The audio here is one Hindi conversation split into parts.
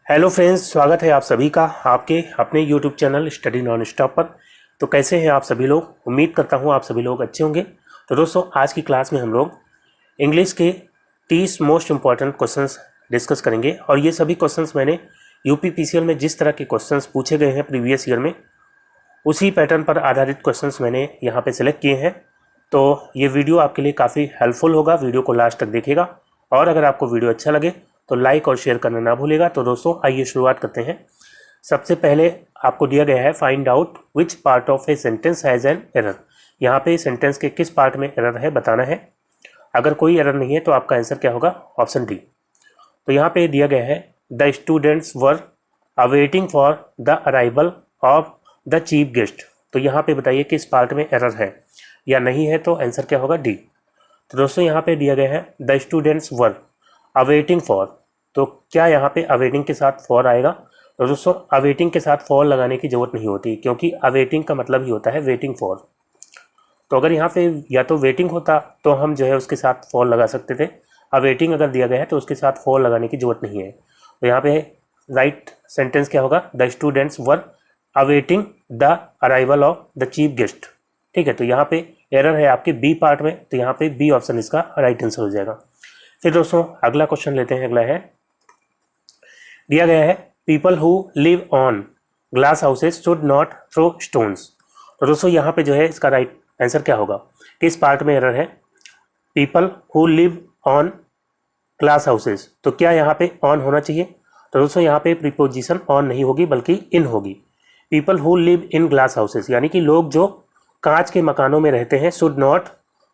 हेलो फ्रेंड्स, स्वागत है आप सभी का आपके अपने YouTube channel study non stop पर। तो कैसे हैं आप सभी लोग? उम्मीद करता हूं आप सभी लोग अच्छे होंगे। तो दोस्तों, आज की क्लास में हम लोग इंग्लिश के 30 मोस्ट इंपॉर्टेंट क्वेश्चंस डिस्कस करेंगे। और ये सभी क्वेश्चंस मैंने यूपीपीसीएल में जिस तरह के क्वेश्चंस पूछे गए हैं प्रीवियस ईयर में, उसी पैटर्न पर आधारित क्वेश्चंस मैंने यहाँ पे सिलेक्ट किए हैं। तो ये वीडियो आपके लिए काफ़ी हेल्पफुल होगा, वीडियो को लास्ट तक देखिएगा। और अगर आपको वीडियो अच्छा लगे तो लाइक और शेयर करना ना भूलिएगा। तो दोस्तों, आइए शुरुआत करते हैं। सबसे पहले आपको दिया गया है find out which part of a sentence has an error. यहाँ पे सेंटेंस के किस पार्ट में एरर है बताना है। अगर कोई एरर नहीं है तो आपका आंसर क्या होगा? Option D. तो यहाँ पे दिया गया है the students were awaiting for the arrival of the chief guest. तो यहाँ पे बताइए किस पार्ट में एरर है या नहीं है, तो आंसर क्या होगा? डी। तो दोस्तों, यहाँ पे दिया गया है the students were awaiting for. तो क्या यहाँ पे अवेटिंग के साथ फॉर आएगा? तो दोस्तों, अवेटिंग के साथ फॉर लगाने की जरूरत नहीं होती, क्योंकि अवेटिंग का मतलब ही होता है वेटिंग फॉर। तो अगर यहाँ पे या तो वेटिंग होता तो हम जो है उसके साथ फॉर लगा सकते थे। अवेटिंग अगर दिया गया है तो उसके साथ फॉर लगाने की जरूरत नहीं है। तो यहाँ पे राइट सेंटेंस क्या होगा? The students were awaiting the arrival of the chief guest. ठीक है, तो यहाँ पे एरर है आपके बी पार्ट में, तो यहाँ पे बी ऑप्शन इसका राइट आंसर हो जाएगा। फिर दोस्तों, अगला क्वेश्चन लेते हैं। अगला है दिया गया है people who live on glass houses should not throw stones. तो दोस्तों, यहाँ पे जो है इसका राइट आंसर क्या होगा? किस पार्ट में एरर है? People who live on glass houses, तो क्या यहाँ पे ऑन होना चाहिए? तो दोस्तों, यहाँ पे प्रीपोजिशन ऑन नहीं होगी बल्कि इन होगी। People who live in glass houses यानी कि लोग जो कांच के मकानों में रहते हैं, शुड नॉट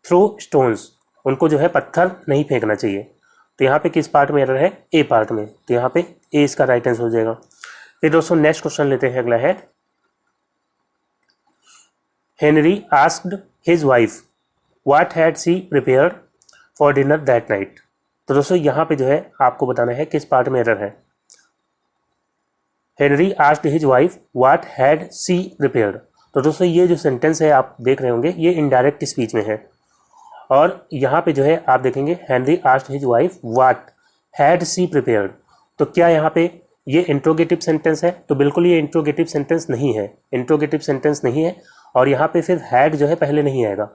थ्रो स्टोन्स, उनको जो है पत्थर नहीं फेंकना चाहिए। तो यहाँ पे किस पार्ट में एरर है? ए पार्ट में। तो यहाँ पे ए इसका राइट आंसर हो जाएगा। फिर दोस्तों, नेक्स्ट क्वेश्चन लेते हैं। अगला है Henry asked his wife what had she prepared for dinner that night. तो दोस्तों, यहाँ पे जो है आपको बताना है किस पार्ट में एरर है। Henry asked his wife what had she prepared. तो दोस्तों, ये जो सेंटेंस है आप देख रहे होंगे, ये इनडायरेक्ट स्पीच में है। और यहाँ पे जो है आप देखेंगे Henry asked his wife what had she prepared. तो क्या यहाँ पे ये इंट्रोगेटिव सेंटेंस है? तो बिल्कुल ये इंट्रोगेटिव सेंटेंस नहीं है, इंट्रोगेटिव सेंटेंस नहीं है। और यहाँ पे फिर हैड जो है पहले नहीं आएगा,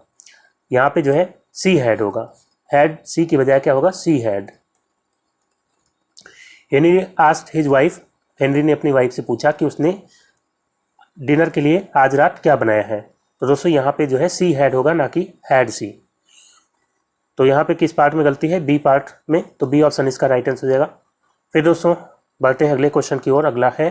यहाँ पे जो है सी हैड होगा। हैड सी की बजाय क्या होगा? She had. Henry asked his wife, Henry ने अपनी वाइफ से पूछा कि उसने डिनर के लिए आज रात क्या बनाया है। तो दोस्तों, यहाँ पे जो है सी हैड होगा, ना कि हैड सी। तो यहाँ पे किस पार्ट में गलती है? बी पार्ट में। तो बी ऑप्शन इसका राइट आंसर हो जाएगा। फिर दोस्तों, बढ़ते हैं अगले क्वेश्चन की ओर। अगला है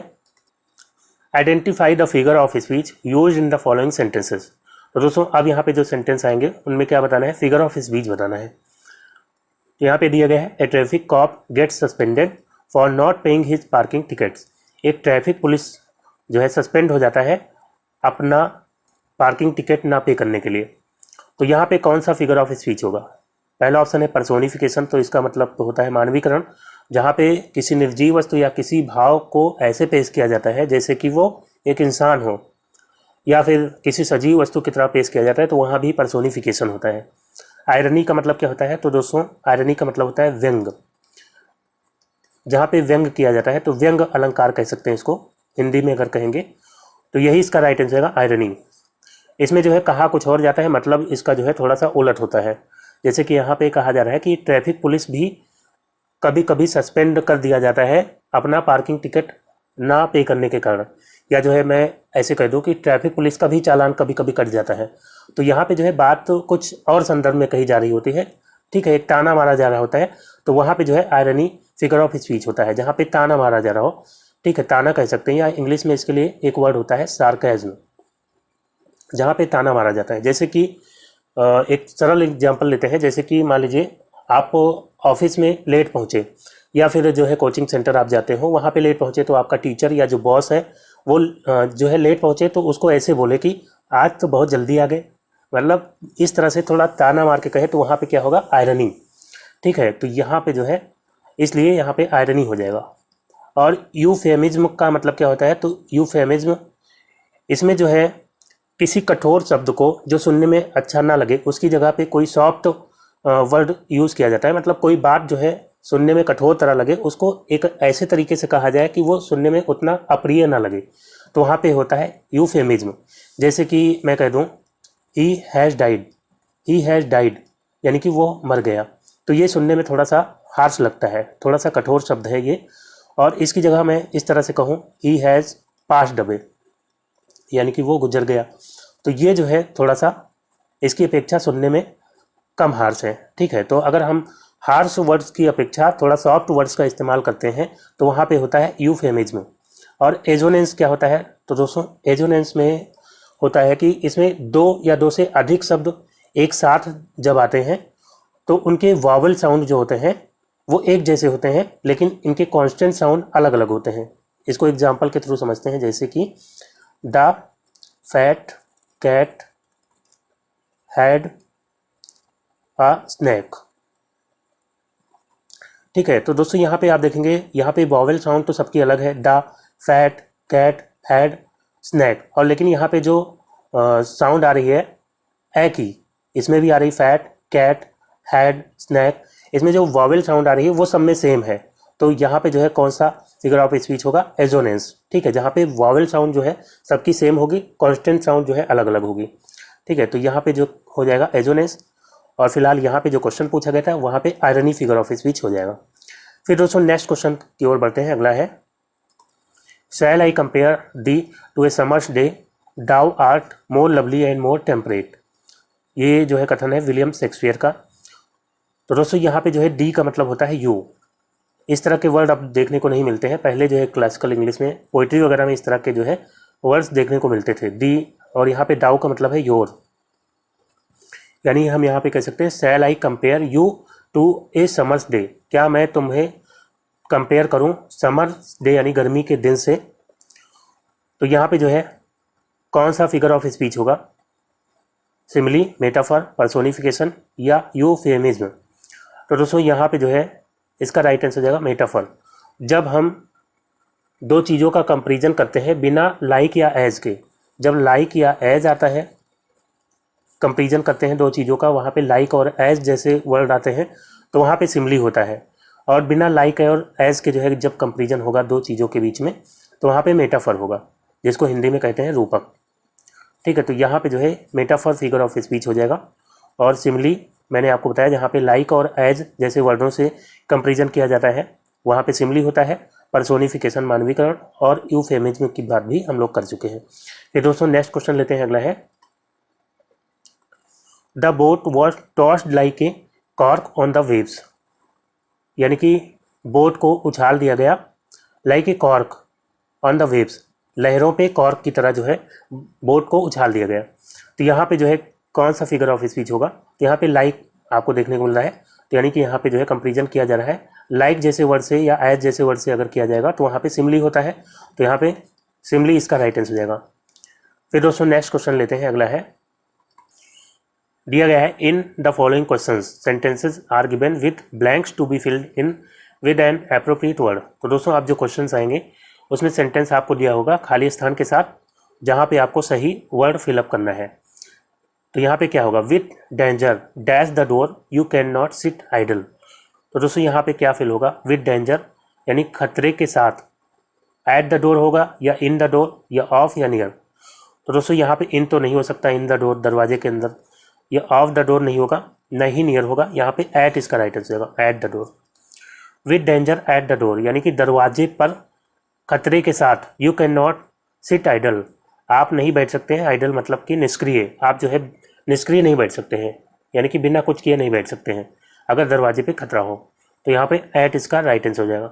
identify the figure of speech used in the following sentences. तो दोस्तों, अब यहाँ पे जो सेंटेंस आएंगे उनमें क्या बताना है? फिगर ऑफ स्पीच बताना है। तो यहाँ पे दिया गया है a traffic cop gets suspended for not paying his parking tickets. एक ट्रैफिक पुलिस जो है सस्पेंड हो जाता है अपना पार्किंग टिकट ना पे करने के लिए। तो यहाँ पे कौन सा फिगर ऑफ स्पीच होगा? पहला ऑप्शन है पर्सोनिफिकेशन। तो इसका मतलब तो होता है मानवीकरण, जहाँ पे किसी निर्जीव वस्तु या किसी भाव को ऐसे पेश किया जाता है जैसे कि वो एक इंसान हो, या फिर किसी सजीव वस्तु की तरह पेश किया जाता है, तो वहाँ भी पर्सोनिफिकेशन होता है। आयरनी का मतलब क्या होता है? तो दोस्तों, आयरनी का मतलब होता है व्यंग। जहाँ पे व्यंग किया जाता है तो व्यंग अलंकार कह सकते हैं इसको, हिंदी में अगर कहेंगे तो यही इसका राइट आंसर है, आयरनी। इसमें जो है कहा कुछ और जाता है, मतलब इसका जो है थोड़ा सा उलट होता है। जैसे कि यहाँ पे कहा जा रहा है कि ट्रैफिक पुलिस भी कभी कभी सस्पेंड कर दिया जाता है अपना पार्किंग टिकट ना पे करने के कारण, या जो है मैं ऐसे कह दूँ कि ट्रैफिक पुलिस का भी चालान कभी कभी कट जाता है। तो यहाँ पे जो है बात तो कुछ और संदर्भ में कही जा रही होती है। ठीक है, एक ताना मारा जा रहा होता है, तो वहाँ पे जो है आयरनी फिगर ऑफ स्पीच होता है, जहाँ पे ताना मारा जा रहा हो। ठीक है, ताना कह सकते हैं, या इंग्लिश में इसके लिए एक वर्ड होता है सार्केज्म, जहाँ पे ताना मारा जाता है। जैसे कि एक सरल एग्जांपल लेते हैं। जैसे कि मान लीजिए आप ऑफिस में लेट पहुँचे, या फिर जो है कोचिंग सेंटर आप जाते हो वहाँ पे लेट पहुँचे, तो आपका टीचर या जो बॉस है वो जो है लेट पहुँचे तो उसको ऐसे बोले कि आज तो बहुत जल्दी आ गए, मतलब इस तरह से थोड़ा ताना मार के कहे, तो वहाँ पे क्या होगा? आयरनी। ठीक है, तो यहाँ पे जो है इसलिए यहाँ पे आयरनी हो जाएगा। और यूफेमिज्म का मतलब क्या होता है? तो यूफेमिज्म इसमें जो है किसी कठोर शब्द को जो सुनने में अच्छा ना लगे उसकी जगह पे कोई सॉफ्ट वर्ड यूज़ किया जाता है। मतलब कोई बात जो है सुनने में कठोर तरह लगे उसको एक ऐसे तरीके से कहा जाए कि वो सुनने में उतना अप्रिय ना लगे, तो वहाँ पे होता है यूफेमिज्म। जैसे कि मैं कह दूँ he has died, he has died यानी कि वो मर गया, तो ये सुनने में थोड़ा सा हार्श लगता है, थोड़ा सा कठोर शब्द है ये। और इसकी जगह मैं इस तरह से कहूँ ही हैज़ पास्ड अवे यानी कि वो गुजर गया, तो ये जो है थोड़ा सा इसकी अपेक्षा सुनने में कम हार्श है। ठीक है, तो अगर हम हार्श वर्ड्स की अपेक्षा थोड़ा सॉफ्ट वर्ड्स का इस्तेमाल करते हैं तो वहाँ पे होता है यूफेमिज्म। और एजोनेंस क्या होता है, तो दोस्तों एजोनेंस में होता है कि इसमें दो या दो से अधिक शब्द एक साथ जब आते हैं तो उनके वावल साउंड जो होते हैं वो एक जैसे होते हैं, लेकिन इनके कॉन्स्टेंट साउंड अलग अलग होते हैं। इसको एग्जाम्पल के थ्रू समझते हैं, जैसे कि the fat cat had a snack. ठीक है, तो दोस्तों यहाँ पे आप देखेंगे यहाँ पे वॉवेल साउंड तो सबकी अलग है, the fat cat had snack, और लेकिन यहाँ पे जो साउंड आ रही है ए की, इसमें भी आ रही फैट कैट हैड स्नैक, इसमें जो वॉवेल साउंड आ रही है वो सब में सेम है। तो यहाँ पे जो है कौन सा फिगर ऑफ स्पीच होगा, एजोनेंस। ठीक है, जहाँ पे वॉवेल साउंड जो है सबकी सेम होगी, कॉन्स्टेंट साउंड जो है अलग अलग होगी। ठीक है, तो यहाँ पे जो हो जाएगा एजोनेंस। और फिलहाल यहाँ पे जो क्वेश्चन पूछा गया था वहाँ पे आयरनी फिगर ऑफ स्पीच हो जाएगा। फिर दोस्तों नेक्स्ट क्वेश्चन की ओर बढ़ते हैं। अगला है shall I compare thee to a summer's day, thou art more lovely and more temperate. ये जो है कथन है विलियम शेक्सपियर का। तो दोस्तों यहाँ पे जो है डी का मतलब होता है यू। इस तरह के वर्ड अब देखने को नहीं मिलते हैं, पहले जो है क्लासिकल इंग्लिश में पोइट्री वगैरह में इस तरह के जो है वर्ड्स देखने को मिलते थे, दी। और यहाँ पे दाउ का मतलब है योर, यानी हम यहाँ पे कह सकते हैं shall I compare you to a summer's day, क्या मैं तुम्हें कंपेयर करूँ समर्स डे यानी गर्मी के दिन से। तो यहाँ पे जो है कौन सा फिगर ऑफ स्पीच होगा, सिमिली, मेटाफर, पर्सोनिफिकेशन या यूफेमिज्म। तो दोस्तों यहाँ पे जो है इसका राइट आंसर हो जाएगा मेटाफर। जब हम दो चीज़ों का कंपैरिजन करते हैं बिना लाइक या एज के, जब लाइक या एज आता है, कंपैरिजन करते हैं दो चीज़ों का, वहाँ पे लाइक और एज जैसे वर्ड आते हैं तो वहाँ पे सिमिली होता है। और बिना लाइक और एज के जो है जब कंपैरिजन होगा दो चीज़ों के बीच में तो वहाँ पे मेटाफर होगा, जिसको हिंदी में कहते हैं रूपक। ठीक है, तो यहाँ पे जो है मेटाफर फिगर ऑफ स्पीच हो जाएगा। और सिमिली मैंने आपको बताया जहाँ पे लाइक और एज जैसे वर्डों से कंपैरिजन किया जाता है वहाँ पे सिमिली होता है। पर्सोनिफिकेशन मानवीकरण और यूफेमिज्म की बात भी हम लोग कर चुके हैं। फिर दोस्तों नेक्स्ट क्वेश्चन लेते हैं। अगला है the boat was tossed like a cork on the waves, यानी कि बोट को उछाल दिया गया like a cork on the waves, लहरों पे कॉर्क की तरह जो है बोट को उछाल दिया गया। तो यहाँ पे जो है कौन सा फिगर ऑफ स्पीच होगा, तो यहाँ पे लाइक आपको देखने को मिल रहा है, तो यानी कि यहाँ पे जो है कंपैरिजन किया जा रहा है लाइक जैसे वर्ड से या एज जैसे वर्ड से अगर किया जाएगा तो वहाँ पे सिमिली होता है, तो यहाँ पे सिमिली इसका राइट आंसर हो जाएगा। फिर दोस्तों नेक्स्ट क्वेश्चन लेते हैं। अगला है दिया गया है in the following questions sentences are given with blanks to be filled in with an appropriate word. तो दोस्तों आप जो क्वेश्चंस आएंगे उसमें सेंटेंस आपको दिया होगा खाली स्थान के साथ, जहाँ पे आपको सही वर्ड फिलअप करना है। तो यहाँ पे क्या होगा, with danger dash the door you can not sit idle. तो दोस्तों यहाँ पे क्या फिल होगा, विथ डेंजर यानी खतरे के साथ, एट द डोर होगा या इन द डोर या ऑफ या नियर। तो दोस्तों यहाँ पे इन तो नहीं हो सकता, इन द डोर दरवाजे के अंदर, या ऑफ द डोर नहीं होगा, न ही नियर होगा, यहाँ पे एट इसका राइट आंसर होगा, at the door. With danger at the door यानी कि दरवाजे पर खतरे के साथ, you can not sit idle आप नहीं बैठ सकते हैं, आइडल मतलब कि निष्क्रिय, आप जो है निष्क्रिय नहीं बैठ सकते हैं, यानी कि बिना कुछ किए नहीं बैठ सकते हैं अगर दरवाजे पे खतरा हो। तो यहाँ पे एट इसका राइट आंसर हो जाएगा।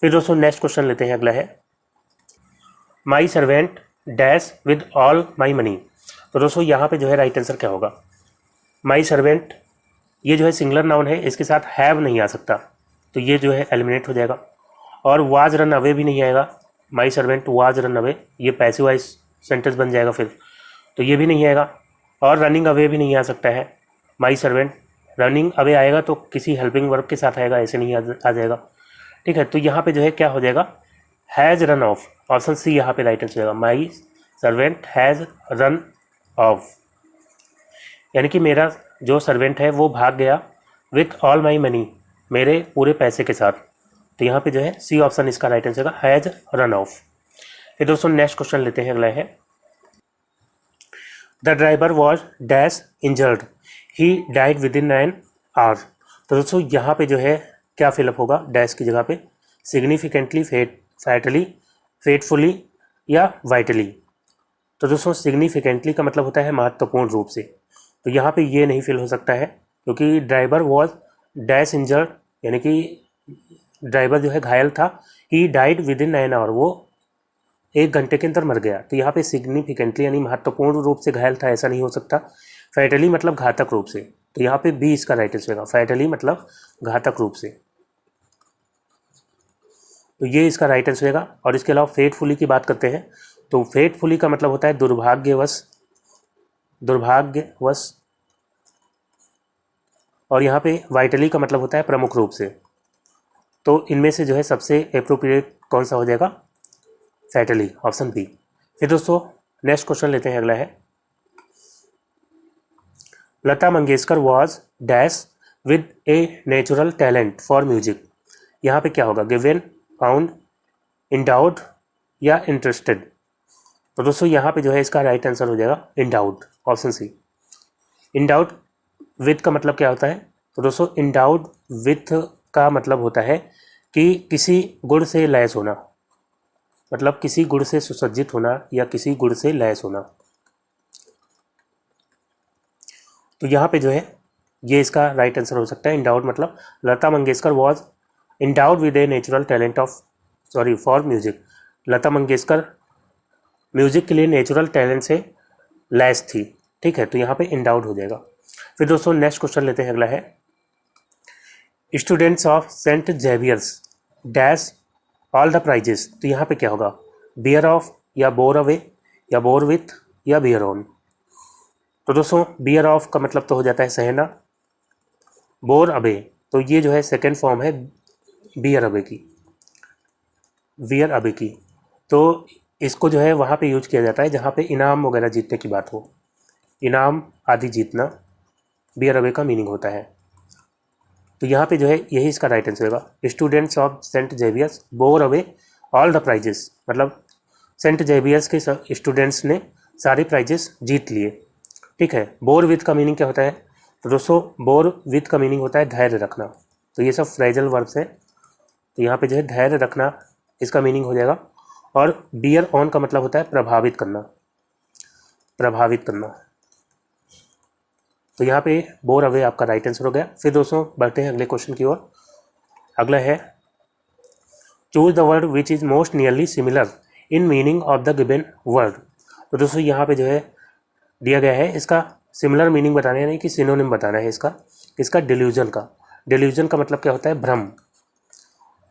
फिर दोस्तों नेक्स्ट क्वेश्चन लेते हैं। अगला है my servant dash with all my money. तो दोस्तों यहाँ पे जो है राइट आंसर क्या होगा, माई सर्वेंट ये जो है सिंगुलर नाउन है, इसके साथ हैव नहीं आ सकता, तो ये जो है एलिमिनेट हो जाएगा। और वाज रन अवे भी नहीं आएगा, my servant was run away ये पैसिव वाइज सेंटेंस बन जाएगा फिर, तो ये भी नहीं आएगा। और रनिंग अवे भी नहीं आ सकता है, माई सर्वेंट रनिंग अवे आएगा तो किसी हेल्पिंग वर्ब के साथ आएगा, ऐसे नहीं आ जाएगा। ठीक है, तो यहाँ पे जो है क्या हो जाएगा, has run off, option C यहाँ पे राइट आंसर हो जाएगा, my servant has run off, यानी कि मेरा जो सर्वेंट है वो भाग गया, विथ ऑल माई मनी मेरे पूरे पैसे के साथ। तो यहाँ पे जो है सी ऑप्शन इसका राइट आंसर होगा, हैज रन ऑफ। फिर दोस्तों नेक्स्ट क्वेश्चन लेते हैं, अगला है the driver was dash injured, he died with in an hour. तो दोस्तों यहाँ पे जो है क्या फिलअप होगा डैश की जगह पे, सिग्निफिकेंटली, फैटली, फेटफुली या वाइटली। तो दोस्तों सिग्निफिकेंटली का मतलब होता है महत्वपूर्ण रूप से, तो यहाँ पे ये नहीं फिल हो सकता है क्योंकि ड्राइवर वॉज डैश इंजर्ड, यानी कि ड्राइवर जो है घायल था, he died with in an hour, वो 1 घंटे के अंदर मर गया। तो यहाँ पे सिग्निफिकेंटली यानी महत्वपूर्ण रूप से घायल था ऐसा नहीं हो सकता। फैटली मतलब घातक रूप से, तो यहाँ पे बी इसका राइट आंसर होगा, फैटली मतलब घातक रूप से। तो ये इसका राइट आंसर होगा। और इसके अलावा फेटफुली की बात करते हैं, तो फेटफुली का मतलब होता है दुर्भाग्यवश, दुर्भाग्यवश। और यहाँ पे वाइटली का मतलब होता है प्रमुख रूप से। तो इनमें से जो है सबसे एप्रोप्रिएट कौन सा हो जाएगा, फैटली, ऑप्शन बी। फिर दोस्तों नेक्स्ट क्वेश्चन लेते हैं, अगला है Lata Mangeshkar was dash with a natural talent for music. यहाँ पे क्या होगा, गिवन, फाउंड, इंडाउड या इंटरेस्टेड। तो दोस्तों यहाँ पे जो है इसका राइट आंसर हो जाएगा इंडाउड, ऑप्शन सी। इंडाउड विथ का मतलब क्या होता है, तो दोस्तों इंडाउड विथ का मतलब होता है कि किसी गुण से लैस होना, मतलब किसी गुण से सुसज्जित होना या किसी गुण से लैस होना। तो यहाँ पे जो है ये इसका राइट आंसर हो सकता है इंडाउड, मतलब Lata Mangeshkar was endowed with a natural talent for music. Lata Mangeshkar music के लिए नेचुरल टैलेंट से लैस थी, ठीक है, तो यहाँ पे इंडाउड हो जाएगा। फिर दोस्तों नेक्स्ट क्वेश्चन लेते हैं, अगला है students of Saint Xavier's dash all the prizes. तो यहाँ पे क्या होगा, बियर ऑफ या बोर अवे या बोर विथ या बियर ऑन। तो दोस्तों बियर ऑफ का मतलब तो हो जाता है सहना, बोर अवे तो ये जो है सेकेंड फॉर्म है बियर अवे की, बियर अवे की। तो इसको जो है वहाँ पे यूज किया जाता है जहाँ पे इनाम वगैरह जीतने की बात हो, इनाम आदि जीतना बियर अवे का मीनिंग होता है। तो यहाँ पे जो है यही इसका राइट आंसर होगा, students of Saint Xavier's bore away all the prizes, मतलब सेंट जेवियर्स के स्टूडेंट्स ने सारे प्राइजेस जीत लिए, ठीक है। बोर विथ का मीनिंग क्या होता है, तो दोस्तों बोर विथ का मीनिंग होता है धैर्य रखना। तो ये सब फ्रेजल वर्ब्स है, तो यहाँ पे जो है धैर्य रखना इसका मीनिंग हो जाएगा। और बियर ऑन का मतलब होता है प्रभावित करना, प्रभावित करना। तो यहाँ पे बोर अवे आपका राइट आंसर हो गया। फिर दोस्तों बढ़ते हैं अगले क्वेश्चन की ओर। अगला है choose the word which is most nearly similar in meaning of the given word. तो दोस्तों यहाँ पे जो है दिया गया है इसका सिमिलर मीनिंग बताना है, यानी कि सिनोनिम बताना है इसका डिल्यूजन का। डिल्यूजन का मतलब क्या होता है, भ्रम।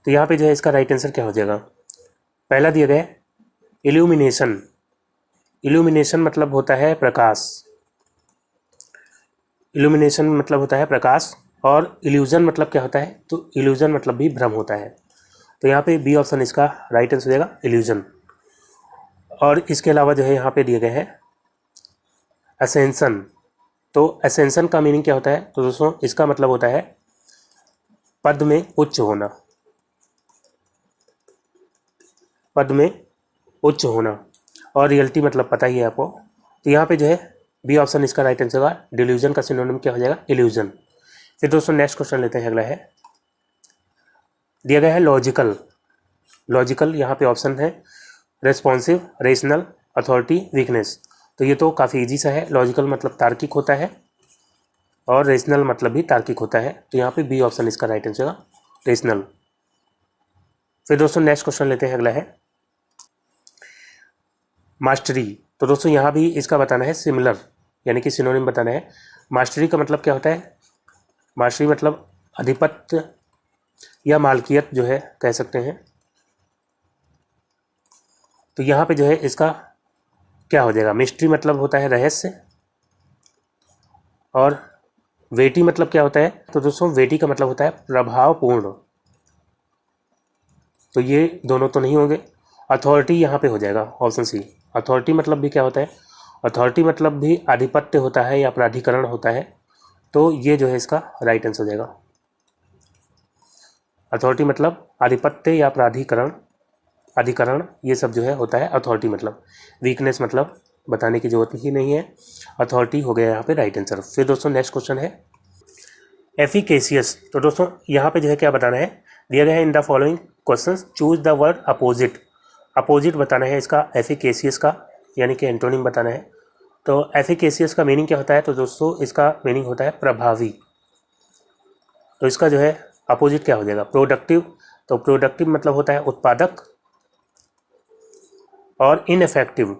तो यहाँ पे जो है इसका राइट आंसर क्या हो जाएगा, पहला दिया गया है इल्यूमिनेशन। इल्यूमिनेशन मतलब होता है प्रकाश, इल्यूमिनेशन मतलब होता है प्रकाश। और इल्यूजन मतलब क्या होता है, तो इल्यूजन मतलब भी भ्रम होता है। तो यहाँ पे बी ऑप्शन इसका राइट आंसर हो जाएगा, इल्यूजन। और इसके अलावा जो है यहाँ पे दिए गए हैं असेंशन। तो असेंशन का मीनिंग क्या होता है, तो दोस्तों इसका मतलब होता है पद में उच्च होना, पद में उच्च होना। और रियलिटी मतलब पता ही है आपको। तो यहाँ पे जो है बी ऑप्शन इसका राइट आंसर होगा, डिल्यूजन का सिनोनिम क्या हो जाएगा, इल्यूजन। फिर दोस्तों नेक्स्ट क्वेश्चन लेते हैं, अगला है दिया गया है लॉजिकल। लॉजिकल यहाँ पे ऑप्शन है रेस्पॉन्सिव, रेशनल, अथॉरिटी, वीकनेस। तो ये तो काफ़ी इजी सा है। लॉजिकल मतलब तार्किक होता है और रेशनल मतलब भी तार्किक होता है। तो यहाँ पे बी ऑप्शन इसका राइट आंसर होगा, रेशनल। फिर दोस्तों नेक्स्ट क्वेश्चन लेते हैं, अगला है मास्टरी। तो दोस्तों यहाँ भी इसका बताना है सिमिलर, यानी कि सिनोनिम बताना है। मास्टरी का मतलब क्या होता है, मास्टरी मतलब आधिपत्य या मालकियत जो है कह सकते हैं। तो यहाँ पे जो है इसका क्या हो जाएगा, मिस्ट्री मतलब होता है रहस्य। और वेटी मतलब क्या होता है, तो दोस्तों वेटी का मतलब होता है प्रभावपूर्ण। तो ये दोनों तो नहीं होंगे। अथॉरिटी यहाँ पे हो जाएगा ऑप्शन सी। अथॉरिटी मतलब भी क्या होता है, अथॉरिटी मतलब भी आधिपत्य होता है या प्राधिकरण होता है। तो ये जो है इसका राइट आंसर हो जाएगा। अथॉरिटी मतलब आधिपत्य या प्राधिकरण, अधिकरण, ये सब जो है होता है अथॉरिटी मतलब। वीकनेस मतलब बताने की जरूरत ही नहीं है, अथॉरिटी हो गया यहाँ पे राइट आंसर। फिर दोस्तों नेक्स्ट क्वेश्चन है एफिकेशियस। तो दोस्तों यहाँ पे जो है क्या बताना है, दिया गया है in the following question choose the word opposite. Opposite बताना है इसका एफिकेशियस का, यानी कि एंटोनिम बताना है। तो एफिकेशियस का मीनिंग क्या होता है, तो दोस्तों इसका मीनिंग होता है प्रभावी। तो इसका जो है अपोजिट क्या हो जाएगा, प्रोडक्टिव। तो प्रोडक्टिव मतलब होता है उत्पादक, और इनइफेक्टिव,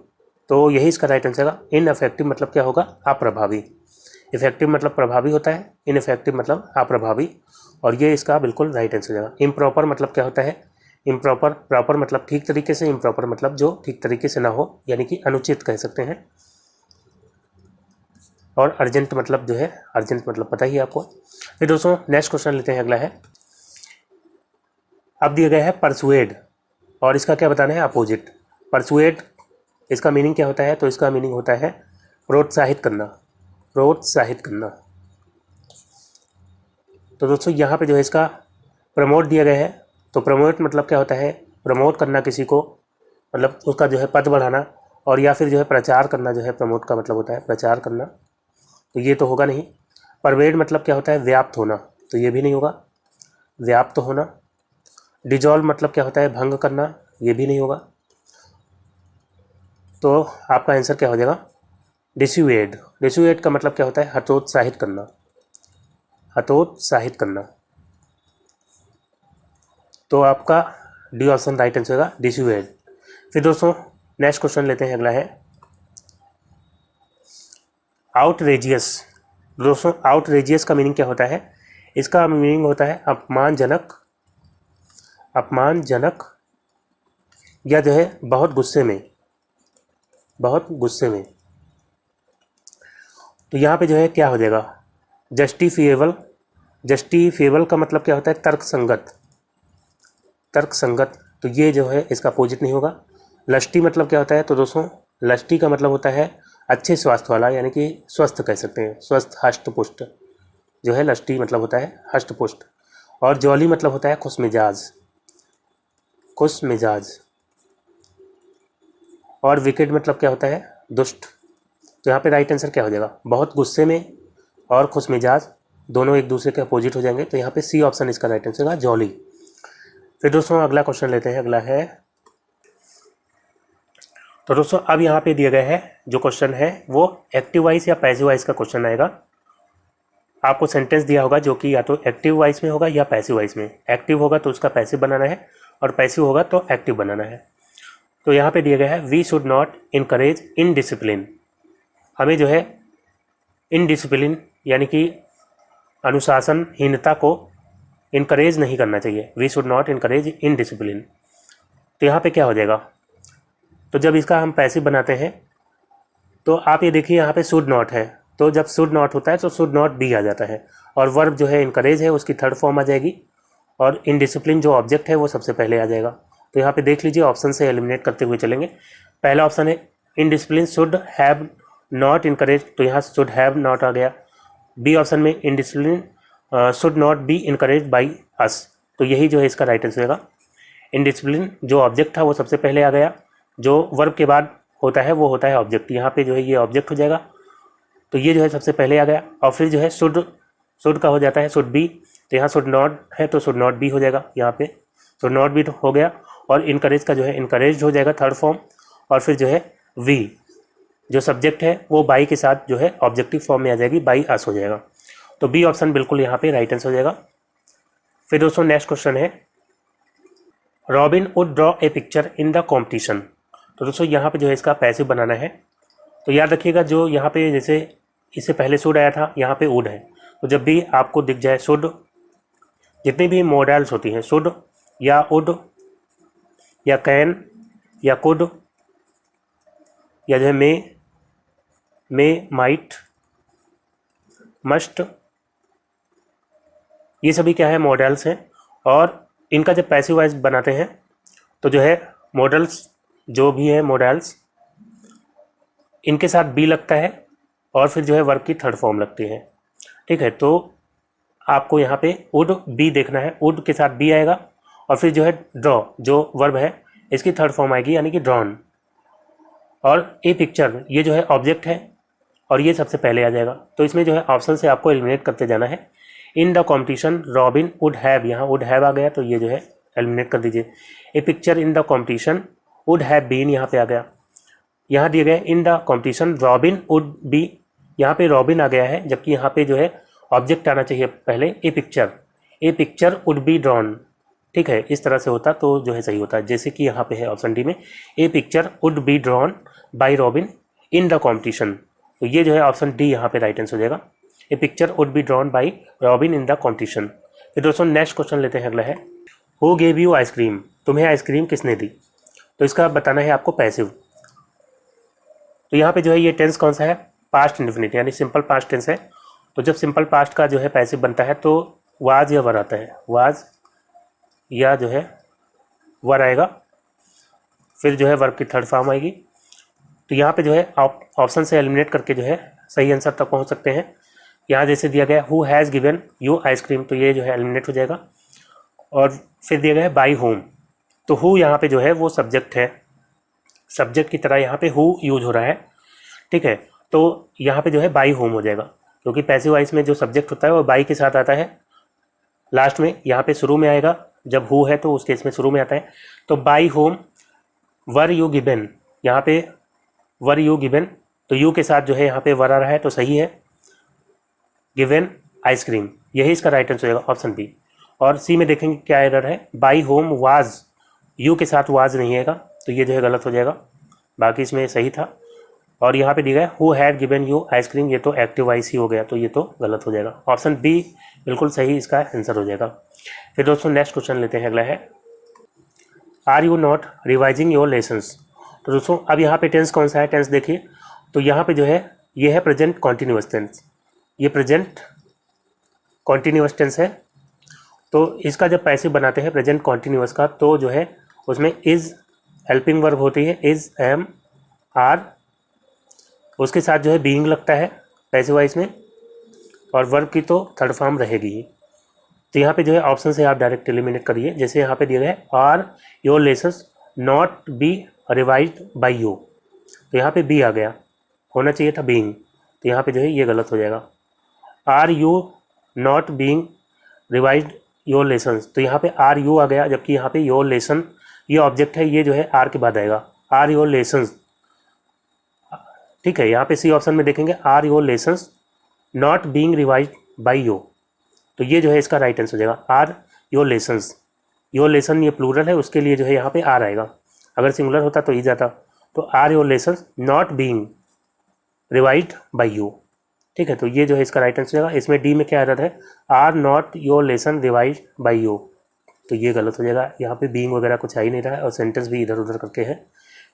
तो यही इसका राइट आंसर है। इनइफेक्टिव मतलब क्या होगा, अप्रभावी। इफेक्टिव मतलब प्रभावी होता है, इनइफेक्टिव मतलब अप्रभावी, और ये इसका बिल्कुल राइट आंसर हो जाएगा। इम्प्रॉपर मतलब क्या होता है, इम्प्रॉपर, प्रॉपर मतलब ठीक तरीके से, इम्प्रॉपर मतलब जो ठीक तरीके से ना हो, यानी कि अनुचित कह सकते हैं। और अर्जेंट मतलब जो है, अर्जेंट मतलब पता ही है आपको। फिर दोस्तों नेक्स्ट क्वेश्चन लेते हैं, अगला है, अब दिया गया है परसुएड, और इसका क्या बताना है अपोजिट। परसुएड इसका मीनिंग क्या होता है, तो इसका मीनिंग होता है प्रोत्साहित करना, प्रोत्साहित करना। तो दोस्तों यहाँ पे जो है इसका प्रमोट दिया गया है। तो प्रमोट मतलब क्या होता है, प्रमोट करना किसी को, मतलब उसका जो है पद बढ़ाना, और या फिर जो है प्रचार करना, जो है प्रमोट का मतलब होता है प्रचार करना, तो ये तो होगा नहीं। परवेड मतलब क्या होता है, व्याप्त होना, तो ये भी नहीं होगा, व्याप्त होना। डिजॉल्व मतलब क्या होता है, भंग करना, ये भी नहीं होगा। तो आपका आंसर क्या हो जाएगा, डिस्यूएड। डिस्यूएड का मतलब क्या होता है, हतोत्साहित करना, हतोत्साहित करना। तो आपका डी ऑप्शन राइट आंसर होगा, डिस्यूएड। फिर दोस्तों नेक्स्ट क्वेश्चन लेते हैं, अगला है आउटरेजियस। दोस्तों आउटरेजियस का मीनिंग क्या होता है, इसका मीनिंग होता है अपमानजनक, अपमानजनक, या जो है बहुत गुस्से में, बहुत गुस्से में। तो यहाँ पे जो है क्या हो जाएगा, जस्टिफिएबल। जस्टिफिएबल का मतलब क्या होता है, तर्क संगत, तर्क संगत, तो ये जो है इसका अपोजिट नहीं होगा। लस्टी मतलब क्या होता है, तो दोस्तों लस्टी का मतलब होता है अच्छे स्वास्थ्य वाला, यानी कि स्वस्थ कह सकते हैं, स्वस्थ हष्ट पुष्ट, जो है लस्टी मतलब होता है हष्ट पुष्ट। और जॉली मतलब होता है खुश मिजाज, खुश मिजाज। और विकेट मतलब क्या होता है, दुष्ट। तो यहाँ पे राइट आंसर क्या हो जाएगा, बहुत गुस्से में और खुश मिजाज दोनों एक दूसरे के अपोजिट हो जाएंगे, तो यहाँ पे सी ऑप्शन इसका राइट आंसर होगा, जॉली। फिर दोस्तों अगला क्वेश्चन लेते हैं, अगला है, तो दोस्तों अब यहाँ पे दिया गया है जो क्वेश्चन है वो एक्टिव वॉइस या पैसिव वॉइस का क्वेश्चन आएगा। आपको सेंटेंस दिया होगा जो कि या तो एक्टिव वॉइस में होगा या पैसिव वॉइस में। एक्टिव होगा तो उसका पैसिव बनाना है, और पैसिव होगा तो एक्टिव बनाना है। तो यहाँ पे दिया गया है we should not encourage indiscipline. हमें जो है इनडिसिप्लिन यानी कि अनुशासनहीनता को इनकरेज नहीं करना चाहिए। We should not encourage indiscipline. तो यहाँ पे क्या हो जाएगा, तो जब इसका हम पैसिव बनाते हैं तो आप ये देखिए यहाँ पे शुड नॉट है, तो जब शुड नॉट होता है तो शुड नॉट बी आ जाता है, और वर्ब जो है इनकरेज है उसकी थर्ड फॉर्म आ जाएगी, और इनडिसिप्लिन जो ऑब्जेक्ट है वो सबसे पहले आ जाएगा। तो यहाँ पे देख लीजिए ऑप्शन से एलिमिनेट करते हुए चलेंगे। पहला ऑप्शन है indiscipline should have not encourage, तो यहाँ शुड हैव नॉट आ गया। बी ऑप्शन में indiscipline should not be encourage by us, तो यही जो है इसका राइट आंसर होगा। इनडिसिप्लिन जो ऑब्जेक्ट था वो सबसे पहले आ गया, जो वर्ब के बाद होता है वो होता है ऑब्जेक्ट। यहाँ पे जो है ये ऑब्जेक्ट हो जाएगा, तो ये जो है सबसे पहले आ गया। और फिर जो है शुड का हो जाता है शुड बी, तो यहाँ शुड नॉट है तो शुड नॉट बी हो जाएगा, यहाँ पे शुड नॉट बी हो गया। और इनकरेज का जो है इनकरेज हो जाएगा थर्ड फॉर्म, और फिर जो है वी जो सब्जेक्ट है वो बाई के साथ जो है ऑब्जेक्टिव फॉर्म में आ जाएगी, बाई अस हो जाएगा। तो बी ऑप्शन बिल्कुल यहाँ पे राइट आंसर हो जाएगा। फिर दोस्तों नेक्स्ट क्वेश्चन है robin would draw a picture in the competition. तो दोस्तों यहाँ पे जो है इसका पैसिव बनाना है। तो याद रखिएगा जो यहाँ पे जैसे इससे पहले शुड आया था, यहाँ पे वुड है, तो जब भी आपको दिख जाए शुड, जितनी भी मॉडल्स होती हैं शुड या वुड या कैन या कुड या जो है मे माइट मस्ट, ये सभी क्या है मॉडल्स हैं। और इनका जब पैसिव वॉइस बनाते हैं तो जो है मॉडल्स जो भी है मॉडल्स इनके साथ बी लगता है, और फिर जो है वर्ब की थर्ड फॉर्म लगती है। ठीक है, तो आपको यहाँ पे वुड बी देखना है, वुड के साथ बी आएगा और फिर जो है ड्रॉ जो वर्ब है इसकी थर्ड फॉर्म आएगी यानी कि ड्रॉन। और ए पिक्चर ये जो है ऑब्जेक्ट है और ये सबसे पहले आ जाएगा। तो इसमें जो है ऑप्शन से आपको एलिमिनेट करते जाना है। In the competition Robin would have, यहाँ वुड हैव आ गया तो ये जो है एलिमिनेट कर दीजिए। A picture in the competition would have been यहाँ पे आ गया। यहाँ दिए गए in the competition Robin would be, यहाँ पे रॉबिन आ गया है जबकि यहाँ पे जो है ऑब्जेक्ट आना चाहिए पहले ए पिक्चर वुड बी ड्रॉन। ठीक है, इस तरह से होता तो जो है सही होता है, जैसे कि यहाँ पे है ऑप्शन डी में a picture would be drawn by Robin in the competition. तो ये जो है ऑप्शन डी यहाँ पे राइट आंसर हो जाएगा, a picture would be drawn by Robin in the competition. फिर दोस्तों नेक्स्ट क्वेश्चन लेते हैं, अगला है हु गेव यू आइसक्रीम, तुम्हें आइसक्रीम किसने दी। तो इसका बताना है आपको पैसिव। तो यहाँ पे जो है ये टेंस कौन सा है, पास्ट इंडेफिनिट यानी सिंपल पास्ट टेंस है। तो जब सिंपल पास्ट का जो है पैसिव बनता है तो वाज या वर आता है, वाज या जो है वर आएगा, फिर जो है वर्ब की थर्ड फॉर्म आएगी। तो यहाँ पे जो है ऑप्शन से एलिमिनेट करके जो है सही आंसर तक पहुँच सकते हैं। यहाँ जैसे दिया गया who has given you ice cream, तो ये जो है एलिमिनेट हो जाएगा। और फिर दिया गया है बाई होम, तो हु यहाँ पे जो है वो सब्जेक्ट है, सब्जेक्ट की तरह यहाँ पे हु यूज हो रहा है। ठीक है, तो यहाँ पे जो है बाई होम हो जाएगा क्योंकि पैसिव वॉइस में जो सब्जेक्ट होता है वो बाई के साथ आता है लास्ट में, यहाँ पे शुरू में आएगा। जब हु है तो उस केस में शुरू में आता है। तो by home were you given, यहाँ पे वर यू गिवन, तो यू के साथ जो है यहाँ पे वर आ रहा है तो सही है, गिवन आइसक्रीम, यही इसका राइट आंसर होगा ऑप्शन बी। और सी में देखेंगे क्या एरर है, बाई होम वाज, यू के साथ वाज नहीं आएगा तो ये जो है गलत हो जाएगा, बाकी इसमें सही था। और यहाँ पे दिया गया who had given you ice cream, ये तो एक्टिव वॉइस ही हो गया तो ये तो गलत हो जाएगा, ऑप्शन बी बिल्कुल सही इसका आंसर हो जाएगा। फिर दोस्तों नेक्स्ट क्वेश्चन लेते हैं, अगला है are you not revising your lessons. तो दोस्तों अब यहाँ पे टेंस कौन सा है, टेंस देखिए। तो यहाँ पे जो है ये है प्रेजेंट कॉन्टिन्यूअस टेंस, ये प्रेजेंट कॉन्टिन्यूअस टेंस है। तो इसका जब पैसिव बनाते हैं प्रेजेंट कॉन्टिन्यूअस का तो जो है उसमें इज़ हेल्पिंग वर्ब होती है, इज़ एम आर, उसके साथ जो है बीइंग लगता है पैसिव वॉइस में, और वर्ब की तो थर्ड फॉर्म रहेगी ही। तो यहाँ पे जो है ऑप्शन से आप डायरेक्ट एलिमिनेट करिए। जैसे यहाँ पे दिया गया है are your lessons not be revised by you, तो यहाँ पे बी आ गया, होना चाहिए था बीइंग, तो यहाँ पे जो है ये गलत हो जाएगा। Are you not being revised your lessons, तो यहाँ पे आर यू आ गया जबकि यहाँ पे योर लेसन ये ऑब्जेक्ट है, ये जो है आर के बाद आएगा, आर योर लेसन्स। ठीक है, यहाँ पे सी ऑप्शन में देखेंगे are your lessons not being revised by you, तो ये जो है इसका राइट आंसर हो जाएगा are your lessons. Your lesson ये प्लूरल है, उसके लिए जो है यहाँ पे आर आएगा, अगर सिंगुलर होता तो ई जाता। तो are your lessons not being revised by you. ठीक है, तो ये जो है इसका राइट आंसर होगा। इसमें डी में क्या एरर है, are not your lesson revised by you, तो ये गलत हो जाएगा, यहाँ पे बीइंग वगैरह कुछ आ ही नहीं रहा है और सेंटेंस भी इधर उधर करके है।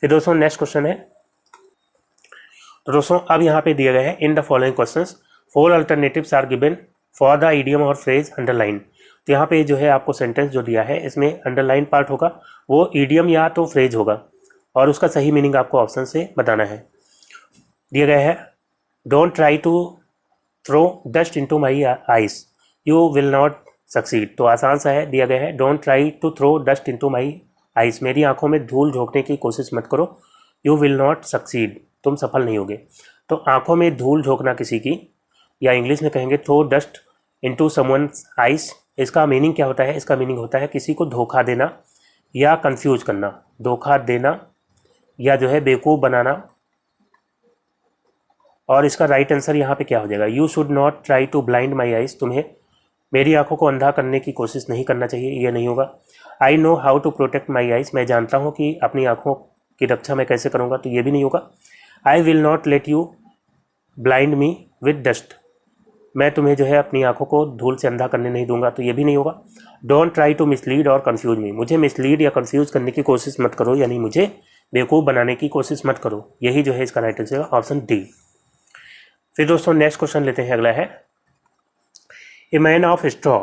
फिर दोस्तों नेक्स्ट क्वेश्चन है, तो दोस्तों अब यहाँ पे दिया गया है in the following questions 4 alternatives are given for the idiom or phrase underline. तो यहाँ पे जो है आपको सेंटेंस जो दिया है इसमें अंडरलाइन पार्ट होगा, वो इडियम या तो फ्रेज होगा और उसका सही मीनिंग आपको ऑप्शन से बताना है। दिया गया है don't try to throw dust into my eyes you will not succeed, तो आसान सा है, दिया गया है don't try to throw dust into my eyes, मेरी आंखों में धूल झोंकने की कोशिश मत करो, यू विल नॉट सक्सीड, तुम सफल नहीं होगे। तो आंखों में धूल झोंकना किसी की, या इंग्लिश में कहेंगे throw dust into someone's eyes, इसका मीनिंग क्या होता है, इसका मीनिंग होता है किसी को धोखा देना या कंफ्यूज करना, धोखा देना या जो है बेवकूफ़ बनाना। और इसका राइट आंसर यहाँ पे क्या हो जाएगा, you should not try to blind my eyes, तुम्हें मेरी आंखों को अंधा करने की कोशिश नहीं करना चाहिए, ये नहीं होगा। I know how to protect my eyes, मैं जानता हूँ कि अपनी आंखों की रक्षा मैं कैसे करूँगा, तो ये भी नहीं होगा। I will not let you blind me with dust, मैं तुम्हें जो है अपनी आंखों को धूल से अंधा करने नहीं दूंगा, तो ये भी नहीं होगा। डोंट ट्राई टू मिसलीड और कन्फ्यूज मी, मुझे मिसलीड या कन्फ्यूज करने की कोशिश मत करो, यानी मुझे बेवकूफ़ बनाने की कोशिश मत करो, यही जो है इसका राइट आंसर ऑप्शन डी। फिर दोस्तों नेक्स्ट क्वेश्चन लेते हैं, अगला है ए मैन ऑफ स्ट्रॉ।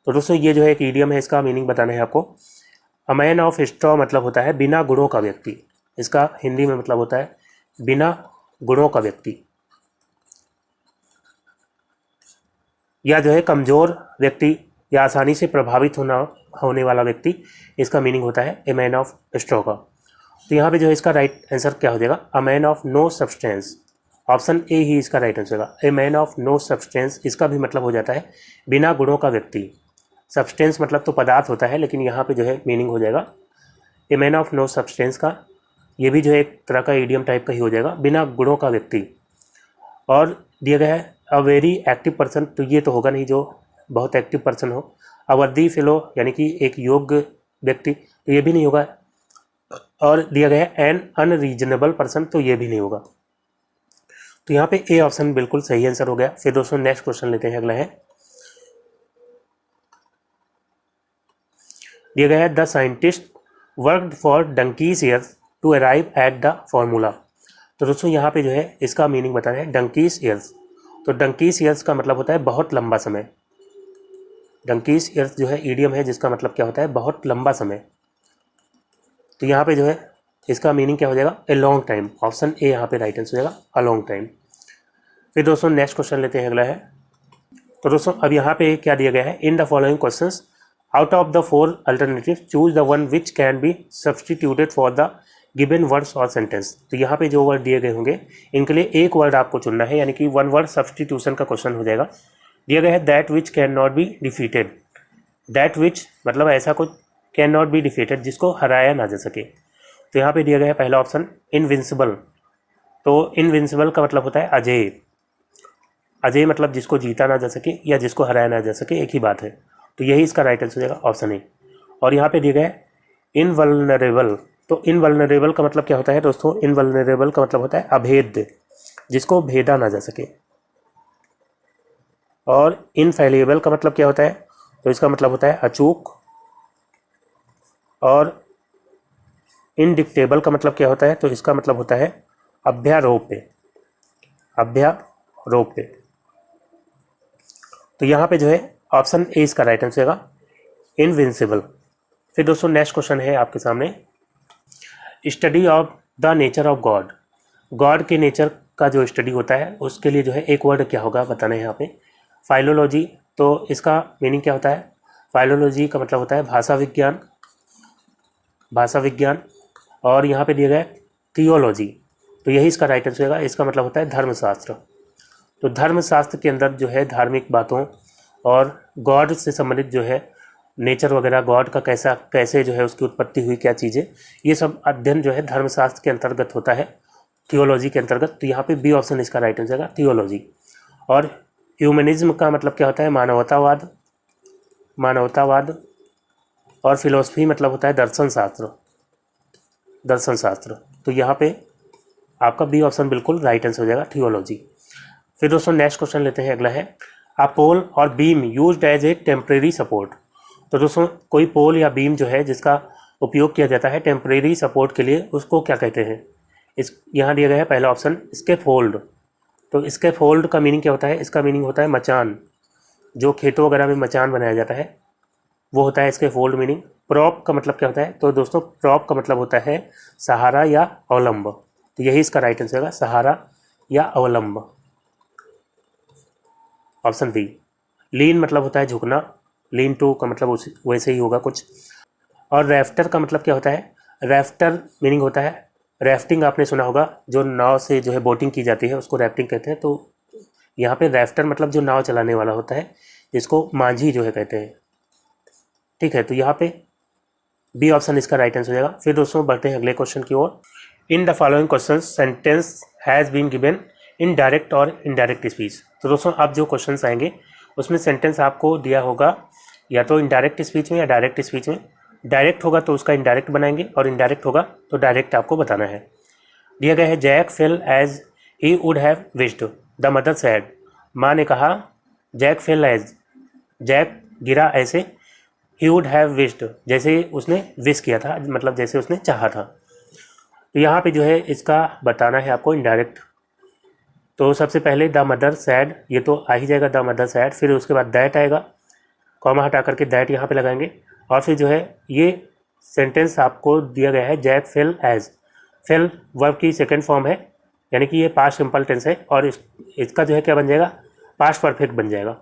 तो दोस्तों ये जो है एक ईडियम है, इसका मीनिंग बताना है आपको। अ मैन ऑफ स्ट्रॉ मतलब होता है बिना गुणों का व्यक्ति, इसका हिंदी में मतलब होता है बिना गुणों का व्यक्ति। या जो है कमज़ोर व्यक्ति या आसानी से प्रभावित होने वाला व्यक्ति, इसका मीनिंग होता है ए मैन ऑफ स्ट्रॉ का। तो यहाँ पे जो है इसका राइट आंसर क्या हो जाएगा, a man of no substance. Option A ही इसका राइट आंसर होगा, a man of no substance. इसका भी मतलब हो जाता है बिना गुणों का व्यक्ति। सब्सटेंस मतलब तो पदार्थ होता है, लेकिन यहाँ पे जो है मीनिंग हो जाएगा a man of no substance का। ये भी जो है एक तरह का इडियम टाइप का ही हो जाएगा, बिना गुणों का व्यक्ति। और दिया गया है अ वेरी एक्टिव पर्सन, तो ये तो होगा नहीं जो बहुत एक्टिव पर्सन हो। अ वर्दी फेलो यानी कि एक योग्य व्यक्ति, तो ये भी नहीं होगा। और दिया गया है एन अनरीजनेबल पर्सन, तो ये भी नहीं होगा। तो यहाँ पे ए ऑप्शन बिल्कुल सही आंसर हो गया। फिर दोस्तों नेक्स्ट क्वेश्चन लेते हैं, अगला है दिया गया है the scientist worked for donkey's years to arrive at the formula. तो दोस्तों यहाँ पे जो है इसका मीनिंग बताना है डंकीज ईयर्स। तो डंकीज ईयर्स का मतलब होता है बहुत लंबा समय। डंकीज ईयर्स जो है ईडियम है जिसका मतलब क्या होता है बहुत लंबा समय। तो यहाँ पे जो है इसका मीनिंग क्या हो जाएगा, a long time. Option A यहाँ पे राइट आंसर हो जाएगा, अ लॉन्ग टाइम। फिर दोस्तों नेक्स्ट क्वेश्चन लेते हैं, अगला है। तो दोस्तों अब यहाँ पे क्या दिया गया है, in the following questions out of the 4 alternative choose the one which can be substituted for the given words और सेंटेंस। तो यहाँ पे जो वर्ड दिए गए होंगे इनके लिए एक वर्ड आपको चुनना है, यानी कि वन वर्ड सब्सटीट्यूशन का क्वेश्चन हो जाएगा। दिया गया है that which can not be defeated. That which मतलब ऐसा कुछ कैन नॉट बी डिफीटेड जिसको हराया ना जा सके। तो यहाँ पे दिया गया है पहला ऑप्शन इनविंसिबल। तो इनविंसिबल का मतलब होता है अजेय। अजेय मतलब जिसको जीता ना जा सके या जिसको हराया ना जा सके, एक ही बात है। तो यही इसका राइट आंसर हो जाएगा, ऑप्शन ए। और यहाँ पे दिया गया है इनवल्नरेबल। तो इनवल्नरेबल का मतलब क्या होता है दोस्तों, इनवल्नरेबल का मतलब होता है अभेद्य, जिसको भेदा ना जा सके। और इनफेलिएबल का मतलब क्या होता है, तो इसका मतलब होता है अचूक। और इनडिक्टेबल का मतलब क्या होता है, तो इसका मतलब होता है अभ्यारोप्य। अभ्यारोप्य। तो यहाँ पे जो है ऑप्शन ए इसका राइट आंसर होगा, इनविंसिबल। फिर दोस्तों नेक्स्ट क्वेश्चन है आपके सामने, study of the nature of God. God के नेचर का जो स्टडी होता है उसके लिए जो है एक वर्ड क्या होगा बताना है यहाँ पे, फाइलोलॉजी। तो इसका मीनिंग क्या होता है, फाइलोलॉजी का मतलब होता है भाषा विज्ञान। भाषा विज्ञान। और यहाँ पे दिया गया है थियोलॉजी, तो यही इसका राइट आंसर होगा। इसका मतलब होता है धर्मशास्त्र। तो धर्मशास्त्र के अंदर जो है धार्मिक बातों और गॉड से संबंधित जो है नेचर वगैरह, गॉड का कैसे जो है उसकी उत्पत्ति हुई, क्या चीज़ें, ये सब अध्ययन जो है धर्मशास्त्र के अंतर्गत होता है, थियोलॉजी के अंतर्गत। तो यहाँ पे बी ऑप्शन इसका राइट आंसर होगा, थियोलॉजी। और ह्यूमनिज्म का मतलब क्या होता है, मानवतावाद। मानवतावाद। और फिलोसफी मतलब होता है दर्शन शास्त्र। दर्शन शास्त्र। तो यहाँ पे आपका बी ऑप्शन बिल्कुल राइट आंसर हो जाएगा, थियोलॉजी। फिर दोस्तों नेक्स्ट क्वेश्चन लेते हैं, अगला है अ पोल और beam used as a temporary support. तो दोस्तों कोई पोल या बीम जो है जिसका उपयोग किया जाता है टेम्परेरी सपोर्ट के लिए, उसको क्या कहते हैं। इस यहाँ दिया गया है पहला ऑप्शन स्कैफोल्ड। तो स्कैफोल्ड का मीनिंग क्या होता है, इसका मीनिंग होता है मचान। जो खेतों वगैरह में मचान बनाया जाता है वो होता है स्कैफोल्ड मीनिंग। प्रॉप का मतलब क्या होता है, तो दोस्तों प्रॉप का मतलब होता है सहारा या अवलंब। तो यही इसका राइट आंसर होगा, सहारा या अवलंब, ऑप्शन बी। लीन मतलब होता है झुकना, लीन टू का मतलब वैसे ही होगा कुछ। और रैफ्टर का मतलब क्या होता है, रैफ्टर मीनिंग होता है रैफ्टिंग। आपने सुना होगा जो नाव से जो है बोटिंग की जाती है उसको रैफ्टिंग कहते हैं। तो यहाँ पे रैफ्टर मतलब जो नाव चलाने वाला होता है, जिसको मांझी जो है कहते हैं। ठीक है, तो यहाँ पे बी ऑप्शन इसका राइट आंसर हो जाएगा। फिर दोस्तों बढ़ते हैं अगले क्वेश्चन की ओर। In the following question sentence has been given in direct और इनडायरेक्ट स्पीच। तो दोस्तों अब जो क्वेश्चन आएंगे उसमें सेंटेंस आपको दिया होगा या तो इनडायरेक्ट स्पीच में या डायरेक्ट स्पीच में। डायरेक्ट होगा तो उसका इनडायरेक्ट बनाएंगे और इनडायरेक्ट होगा तो डायरेक्ट आपको बताना है। दिया गया है Jack fell as he would have wished, the mother said. माँ ने कहा जैक फेल एज, जैक गिरा ऐसे, ही वुड हैव विश्ड जैसे उसने विश किया था, मतलब जैसे उसने चाहा था। तो यहाँ पे जो है इसका बताना है आपको इनडायरेक्ट। तो सबसे पहले द मदर सैड, ये तो आ ही जाएगा द मदर सैड। फिर उसके बाद दैट आएगा, कॉमा हटा करके दैट यहाँ पे लगाएंगे। और फिर जो है ये सेंटेंस आपको दिया गया है Jack fell as. Fell verb की सेकंड फॉर्म है, यानी कि ये पास्ट सिंपल टेंस है और इसका जो है क्या बन जाएगा, पास्ट परफेक्ट बन जाएगा।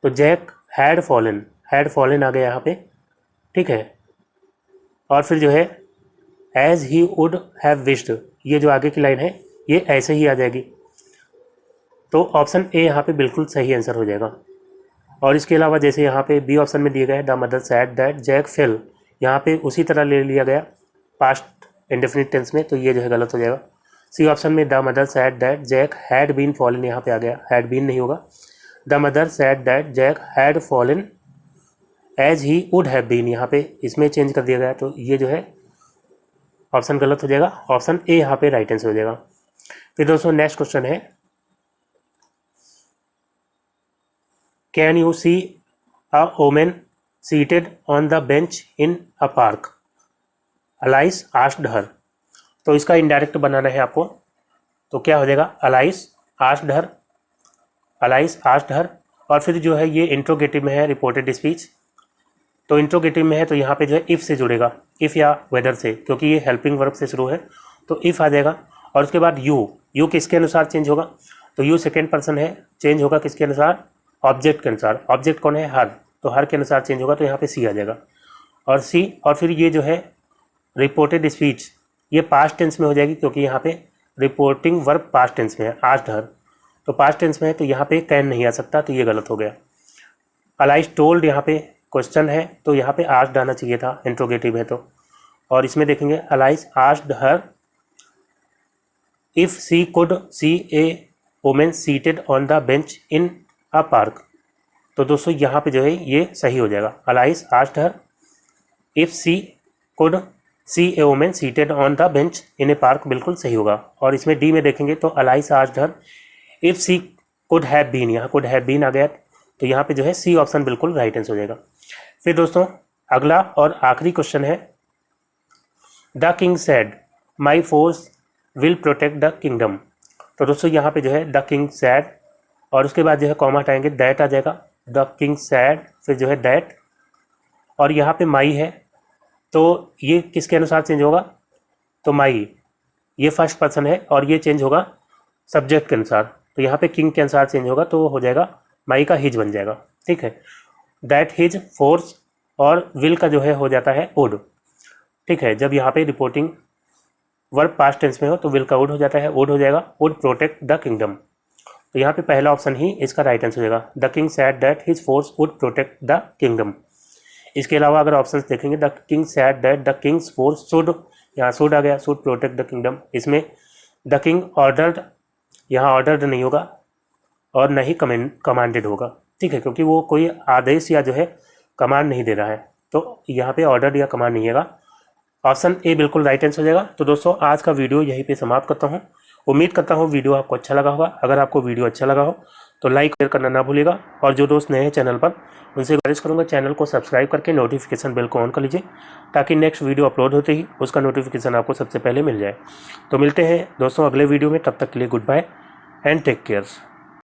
तो जैक हैड फॉलन आ गया यहाँ पे, ठीक है। और फिर जो है as he would have wished, ये जो आगे की लाइन है ये ऐसे ही आ जाएगी। तो ऑप्शन ए यहाँ पे बिल्कुल सही आंसर हो जाएगा। और इसके अलावा जैसे यहाँ पे बी ऑप्शन में दिया गया है the mother said that Jack fell, यहाँ पे उसी तरह ले लिया गया पास्ट इंडेफिनिट टेंस में, तो ये जो है गलत हो जाएगा। सी ऑप्शन में the mother said that Jack had been fallen, यहाँ पे आ गया हैड बीन नहीं होगा, the mother said that Jack had fallen as he would have been, यहाँ पे इसमें चेंज कर दिया गया, तो ये जो है ऑप्शन गलत हो जाएगा। ऑप्शन ए यहाँ पे राइट आंसर हो जाएगा। फिर दोस्तों नेक्स्ट क्वेश्चन है can you see a women seated on the bench in a park, Alice asked her. तो इसका इनडायरेक्ट बनाना है आपको, तो क्या हो जाएगा अलाइस आस्क्ड हर, अलाइस आस्क्ड हर। और फिर जो है ये इंट्रोगेटिव में है रिपोर्टेड स्पीच, तो इंट्रोगेटिव में है तो यहाँ पे जो है इफ़ से जुड़ेगा, इफ़ या वेदर से, क्योंकि ये हेल्पिंग वर्ब से शुरू है तो इफ़ आ जाएगा। और उसके बाद यू किसके अनुसार चेंज होगा, तो यू सेकेंड पर्सन है, चेंज होगा किसके अनुसार, ऑब्जेक्ट के अनुसार। ऑब्जेक्ट कौन है, हर, तो हर के अनुसार चेंज होगा, तो यहाँ पे सी आ जाएगा और सी। और फिर ये जो है रिपोर्टेड स्पीच, ये पास्ट टेंस में हो जाएगी क्योंकि यहाँ पे रिपोर्टिंग वर्ब पास्ट टेंस में है, आस्क्ड हर, तो पास्ट टेंस में है तो यहाँ पे कैन नहीं आ सकता, तो ये गलत हो गया। अलाइस टोल्ड यहाँ पे क्वेश्चन है तो यहाँ पे आस्क्ड आना चाहिए था, इंट्रोगेटिव है तो। और इसमें देखेंगे Alice asked her if she could see a women seated on the bench in a park, तो दोस्तों यहाँ पे जो है ये सही हो जाएगा। Alice asked her if she could see a women seated on the bench in a park, बिल्कुल सही होगा। और इसमें डी में देखेंगे तो Alice asked her if she could have been, यहाँ कुड हैव बीन आ गया, तो यहाँ पे जो है सी ऑप्शन बिल्कुल राइट आंसर हो जाएगा। फिर दोस्तों अगला और आखिरी क्वेश्चन है the king said my force will protect the kingdom. तो दोस्तों यहाँ पे जो है द किंग सैड और उसके बाद जो है कॉमा हटाएंगे दैट आ जाएगा, द किंग सैड, फिर जो है दैट और यहाँ पे माई है, तो ये किसके अनुसार चेंज होगा, तो माई ये फर्स्ट पर्सन है और ये चेंज होगा सब्जेक्ट के अनुसार, तो यहाँ पे किंग के अनुसार चेंज होगा तो हो जाएगा माई का हिज बन जाएगा, ठीक है। दैट हिज फोर्स और विल का जो है हो जाता है वुड, ठीक है। जब यहाँ पे रिपोर्टिंग वर्ब पास्ट टेंस में हो तो विल का वुड हो जाता है, वुड हो जाएगा वुड प्रोटेक्ट द किंगडम, तो यहाँ पे पहला ऑप्शन ही इसका राइट आंसर हो जाएगा, the king sad that his force would protect the kingdom. इसके अलावा अगर ऑप्शंस देखेंगे the king sad that the Kings force should, यहाँ शुड आ गया, शुड प्रोटेक्ट द किंगडम। इसमें द किंग ऑर्डर्ड, यहाँ ऑर्डर्ड नहीं होगा और न ही कमांडेड होगा, ठीक है, क्योंकि वो कोई आदेश या जो है कमांड नहीं दे रहा है, तो यहाँ पे ऑर्डर या कमांड नहीं है। ऑप्शन ए बिल्कुल राइट आंसर हो जाएगा। तो दोस्तों आज का वीडियो यहीं पे समाप्त करता हूँ। उम्मीद करता हूँ वीडियो आपको अच्छा लगा होगा। अगर आपको वीडियो अच्छा लगा हो तो लाइक शेयर करना ना भूलिएगा और जो दोस्त नए हैं चैनल पर उनसे गुजारिश करूँगा चैनल को सब्सक्राइब करके नोटिफिकेशन बेल को ऑन कर लीजिए ताकि नेक्स्ट वीडियो अपलोड होते ही उसका नोटिफिकेशन आपको सबसे पहले मिल जाए। तो मिलते हैं दोस्तों अगले वीडियो में, तब तक के लिए good bye and take care.